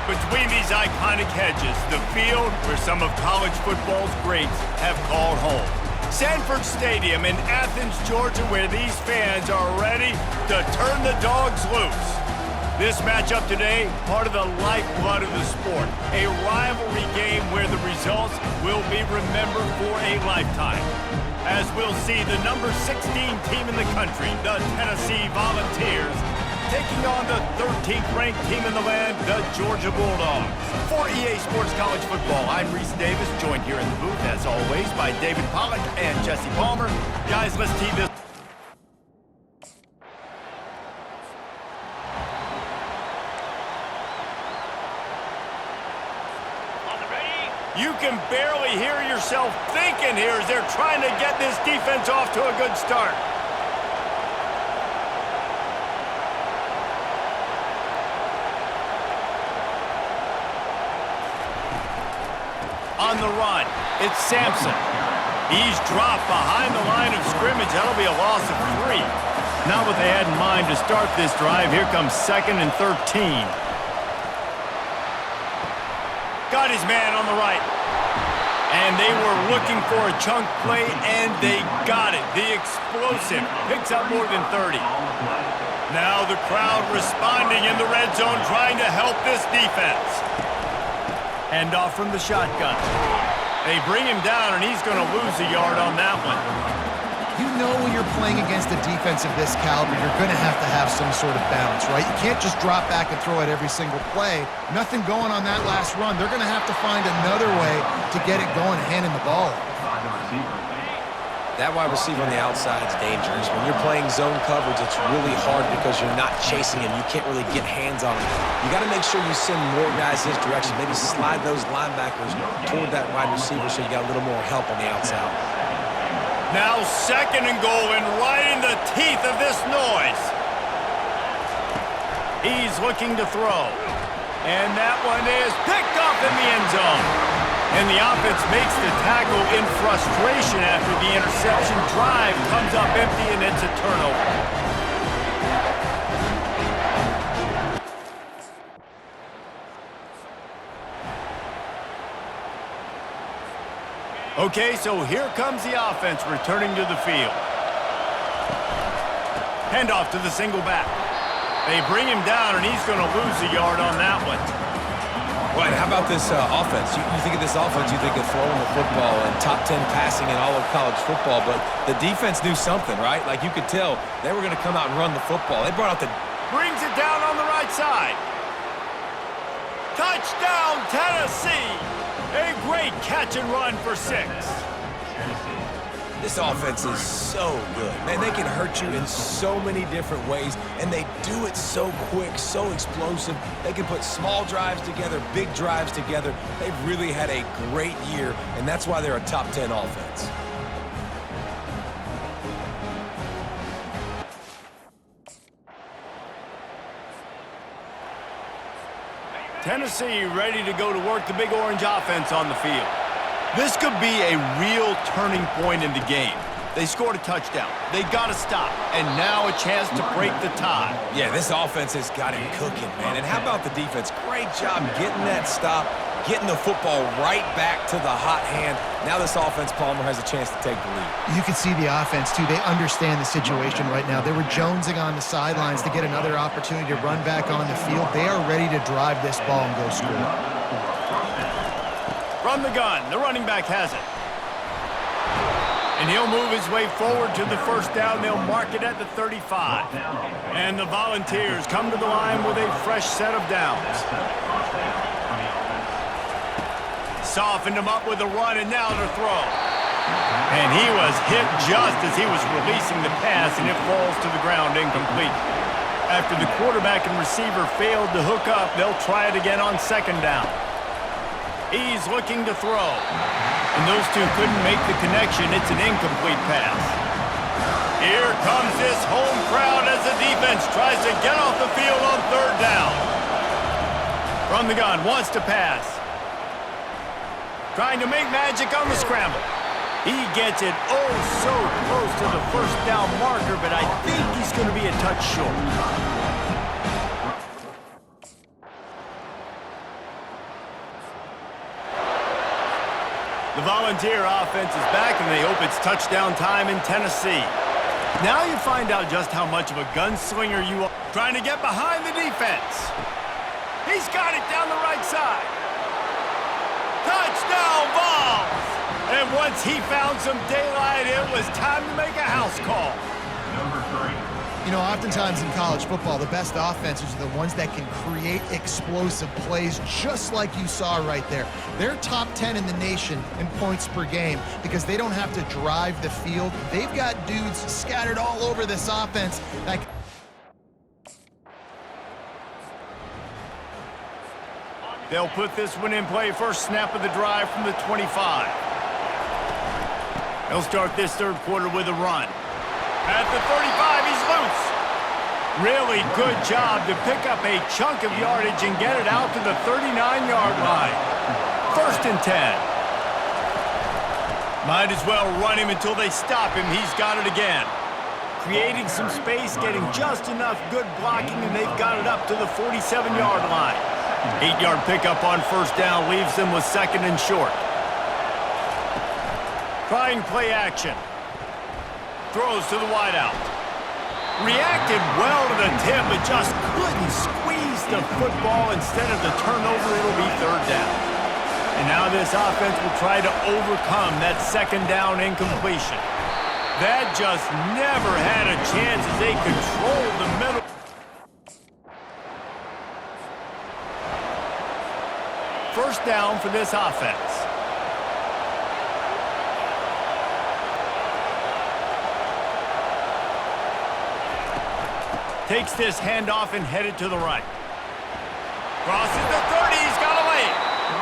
Between these iconic hedges, the field where some of college football's greats have called home. Sanford Stadium in Athens, Georgia, where these fans are ready to turn the dogs loose. This matchup today, part of the lifeblood of the sport. A rivalry game where the results will be remembered for a lifetime. As we'll see the number 16 team in the country, the Tennessee Volunteers, taking on the 13th ranked team in the land, the Georgia Bulldogs. For EA Sports College Football, I'm Reese Davis, joined here in the booth, as always, by David Pollack and Jesse Palmer. Guys, let's tee this. You can barely hear yourself thinking here as they're trying to get this defense off to a good start. On the run, it's Sampson. He's dropped behind the line of scrimmage. That'll be a loss of 3. Not what they had in mind to start this drive. Here comes 2nd and 13. Got his man on the right. And they were looking for a chunk play, and they got it. The explosive picks up more than 30. Now the crowd responding in the red zone, trying to help this defense. Hand off from the shotgun. They bring him down, and he's going to lose a yard on that one. You know when you're playing against a defense of this caliber, you're going to have some sort of balance, right? You can't just drop back and throw it every single play. Nothing going on that last run. They're going to have to find another way to get it going and handing the ball. That wide receiver on the outside is dangerous. When you're playing zone coverage, it's really hard because you're not chasing him. You can't really get hands on him. You got to make sure you send more guys his direction. Maybe slide those linebackers toward that wide receiver so you got a little more help on the outside. Now 2nd and goal, and right in the teeth of this noise. He's looking to throw. And that one is picked off in the end zone. And the offense makes the tackle in frustration after the interception. Drive comes up empty, and it's a turnover. Okay, so here comes the offense returning to the field. Handoff to the single back. They bring him down, and he's going to lose a yard on that one. Right, how about this offense? You think of this offense, you think of throwing the football and top 10 passing in all of college football, but the defense knew something, right? Like you could tell they were going to come out and run the football. They brought out the... Brings it down on the right side. Touchdown, Tennessee! A great catch and run for 6. This offense is so good. Man, they can hurt you in so many different ways, and they do it so quick, so explosive. They can put small drives together, big drives together. They've really had a great year, and that's why they're a top 10 offense. Tennessee ready to go to work the Big Orange offense on the field. This could be a real turning point in the game. They scored a touchdown. They got to stop. And now a chance to break the tie. Yeah, this offense has got him cooking, man. And how about the defense? Great job getting that stop, getting the football right back to the hot hand. Now this offense, Palmer, has a chance to take the lead. You can see the offense, too. They understand the situation right now. They were jonesing on the sidelines to get another opportunity to run back on the field. They are ready to drive this ball and go score. From the gun, the running back has it. And he'll move his way forward to the first down. They'll mark it at the 35. And the Volunteers come to the line with a fresh set of downs. Softened him up with a run, and now to throw. And he was hit just as he was releasing the pass, and it falls to the ground incomplete. After the quarterback and receiver failed to hook up, they'll try it again on 2nd down. He's looking to throw. And those two couldn't make the connection. It's an incomplete pass. Here comes this home crowd as the defense tries to get off the field on 3rd down. From the gun, wants to pass. Trying to make magic on the scramble. He gets it oh so close to the first down marker, but I think he's going to be a touch short. The Volunteer offense is back, and they hope it's touchdown time in Tennessee. Now you find out just how much of a gunslinger you are. Trying to get behind the defense. He's got it down the right side. Touchdown Vols! And once he found some daylight, it was time to make a house call. Number 3. You know, oftentimes in college football, the best offenses are the ones that can create explosive plays, just like you saw right there. They're top 10 in the nation in points per game because they don't have to drive the field. They've got dudes scattered all over this offense that... They'll put this one in play. First snap of the drive from the 25. They'll start this third quarter with a run. At the 35, he's loose. Really good job to pick up a chunk of yardage and get it out to the 39-yard line. First and 10. Might as well run him until they stop him. He's got it again. Creating some space, getting just enough good blocking, and they've got it up to the 47-yard line. 8-yard pickup on first down leaves them with second and short. Trying play action. Throws to the wideout. Reacted well to the tip, but just couldn't squeeze the football. Instead of the turnover, it'll be third down. And now this offense will try to overcome that second down incompletion. That just never had a chance as they control the middle. First down for this offense. Takes this handoff and headed to the right. Crosses the 30, he's got a lane.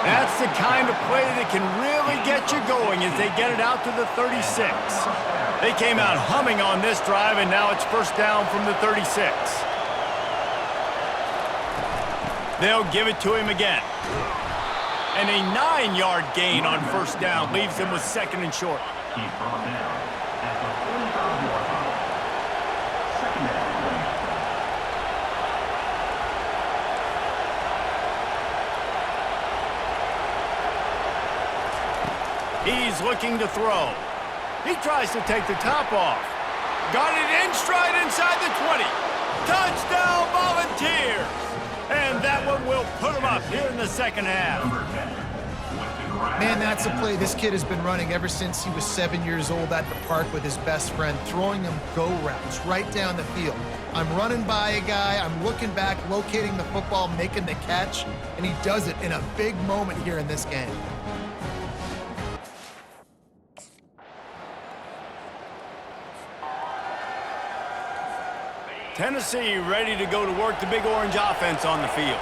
That's the kind of play that can really get you going as they get it out to the 36. They came out humming on this drive, and now it's first down from the 36. They'll give it to him again. And a 9-yard gain on first down leaves him with second and short. He's brought down at the 45-yard line. Second down. He's looking to throw. He tries to take the top off. Got it in stride inside the 20. Touchdown Volunteers! And that one will put him up here in the second half. Man, that's a play this kid has been running ever since he was 7 years old at the park with his best friend, throwing him go routes right down the field. I'm running by a guy, I'm looking back, locating the football, making the catch, and he does it in a big moment here in this game. Tennessee ready to go to work the Big Orange offense on the field.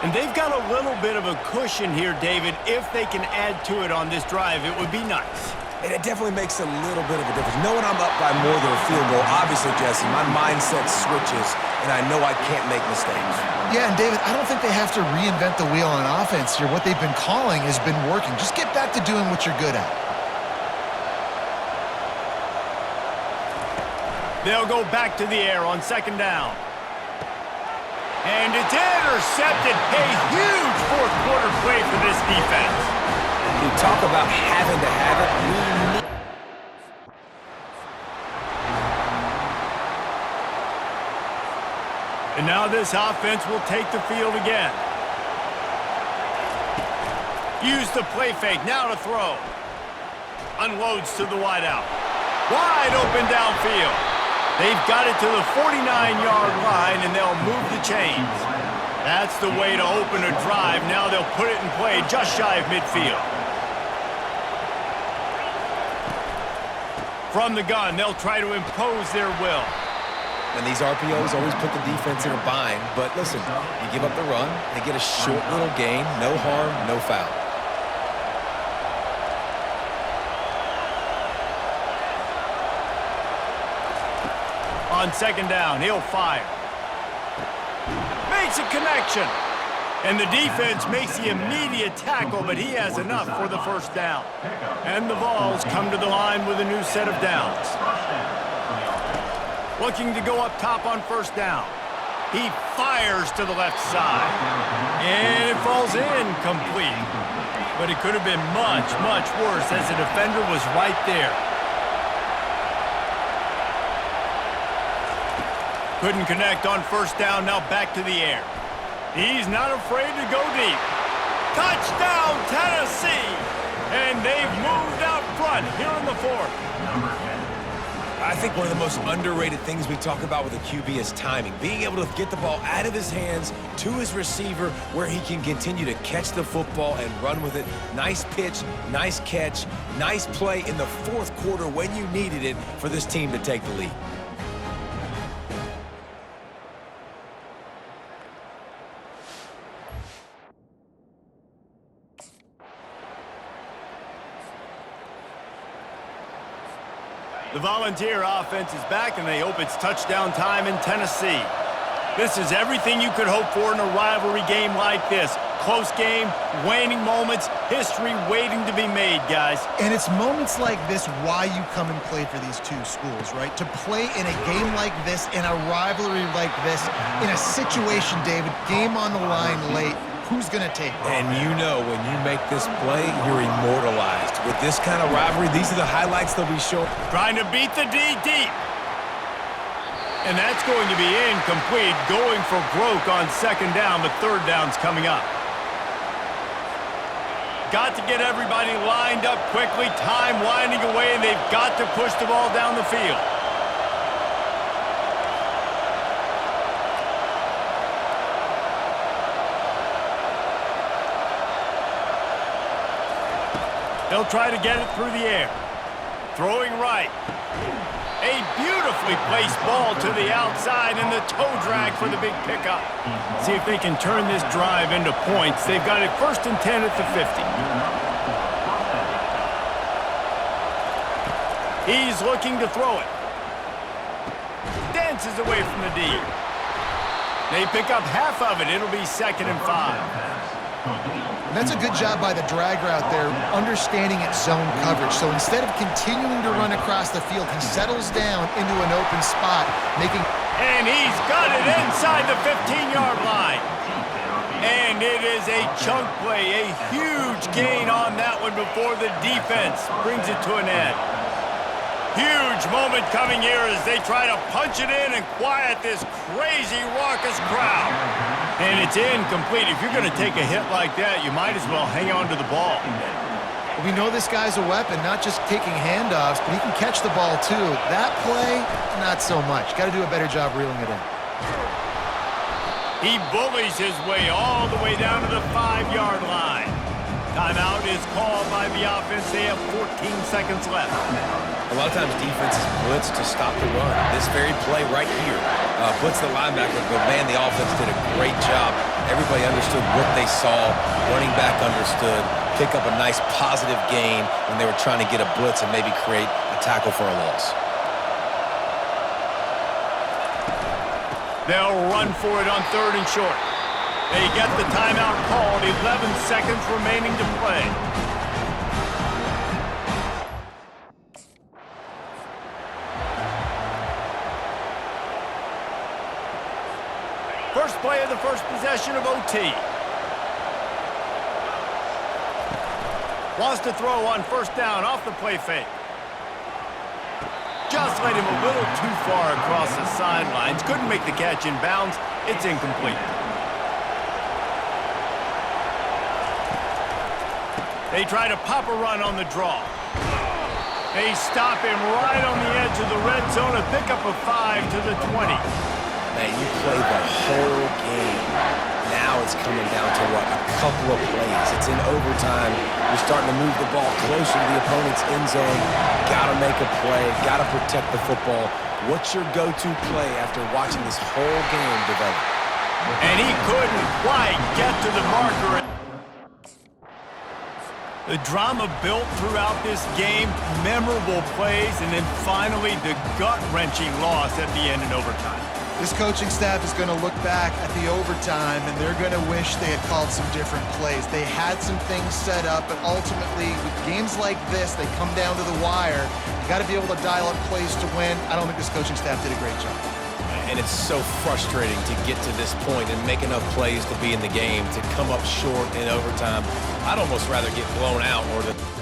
And they've got a little bit of a cushion here, David. If they can add to it on this drive, it would be nice. And it definitely makes a little bit of a difference. Knowing I'm up by more than a field goal, obviously, Jesse, my mindset switches, and I know I can't make mistakes. Yeah, and David, I don't think they have to reinvent the wheel on offense here. What they've been calling has been working. Just get back to doing what you're good at. They'll go back to the air on second down. And it's intercepted. A huge fourth quarter play for this defense. You talk about having to have it. And now this offense will take the field again. Use the play fake, now to throw. Unloads to the wideout. Wide open downfield. They've got it to the 49-yard line, and they'll move the chains. That's the way to open a drive. Now they'll put it in play just shy of midfield. From the gun, they'll try to impose their will. And these RPOs always put the defense in a bind. But listen, you give up the run, they get a short little gain, no harm, no foul. On second down, he'll fire. Makes a connection. And the defense makes the immediate tackle, but he has enough for the first down. And the Vols come to the line with a new set of downs. Looking to go up top on first down. He fires to the left side. And it falls incomplete. But it could have been much, much worse as the defender was right there. Couldn't connect on first down, now back to the air. He's not afraid to go deep. Touchdown, Tennessee! And they've moved out front here in the fourth. I think one of the most underrated things we talk about with a QB is timing. Being able to get the ball out of his hands to his receiver where he can continue to catch the football and run with it. Nice pitch, nice catch, nice play in the fourth quarter when you needed it for this team to take the lead. The Volunteer offense is back, and they hope it's touchdown time in Tennessee. This is everything you could hope for in a rivalry game like this. Close game, waning moments, history waiting to be made, guys. And it's moments like this why you come and play for these two schools, right? To play in a game like this, in a rivalry like this, in a situation, David, game on the line late, who's going to take it? And you know when you make this play, you're immortalized. With this kind of rivalry, these are the highlights they'll be showing. Trying to beat the D deep. And that's going to be incomplete, going for broke on second down, but third down's coming up. Got to get everybody lined up quickly, time winding away, and they've got to push the ball down the field. They'll try to get it through the air. Throwing right. A beautifully placed ball to the outside and the toe drag for the big pickup. See if they can turn this drive into points. They've got it 1st and 10 at the 50. He's looking to throw it. Dances away from the D. They pick up half of it. It'll be 2nd and 5. And that's a good job by the drag route there, understanding its zone coverage. So instead of continuing to run across the field, he settles down into an open spot, making... And he's got it inside the 15-yard line. And it is a chunk play, a huge gain on that one before the defense brings it to an end. Huge moment coming here as they try to punch it in and quiet this crazy, raucous crowd. And it's incomplete. If you're going to take a hit like that, you might as well hang on to the ball. We know this guy's a weapon, not just taking handoffs, but he can catch the ball too. That play, not so much. Got to do a better job reeling it in. He bullies his way all the way down to the 5-yard line. Timeout is called by the offense. They have 14 seconds left. A lot of times defenses blitz to stop the run. This very play right here, blitz the linebacker, but man, the offense did a great job. Everybody understood what they saw. Running back understood. Pick up a nice positive gain when they were trying to get a blitz and maybe create a tackle for a loss. They'll run for it on 3rd and short. They get the timeout called, 11 seconds remaining to play. First play of the first possession of OT. Wants to throw on 1st down off the play fake. Just laid him a little too far across the sidelines. Couldn't make the catch in bounds. It's incomplete. They try to pop a run on the draw. They stop him right on the edge of the red zone and pick up a 5 to the 20. Man, you play the whole game. Now it's coming down to what? A couple of plays. It's in overtime. You're starting to move the ball closer to the opponent's end zone. Got to make a play. Got to protect the football. What's your go-to play after watching this whole game develop? And he couldn't quite get to the marker. The drama built throughout this game, memorable plays, and then finally the gut-wrenching loss at the end in overtime. This coaching staff is going to look back at the overtime, and they're going to wish they had called some different plays. They had some things set up, but ultimately, with games like this, they come down to the wire. You got to be able to dial up plays to win. I don't think this coaching staff did a great job. and it's so frustrating to get to this point and make enough plays to be in the game, to come up short in overtime. I'd almost rather get blown out or the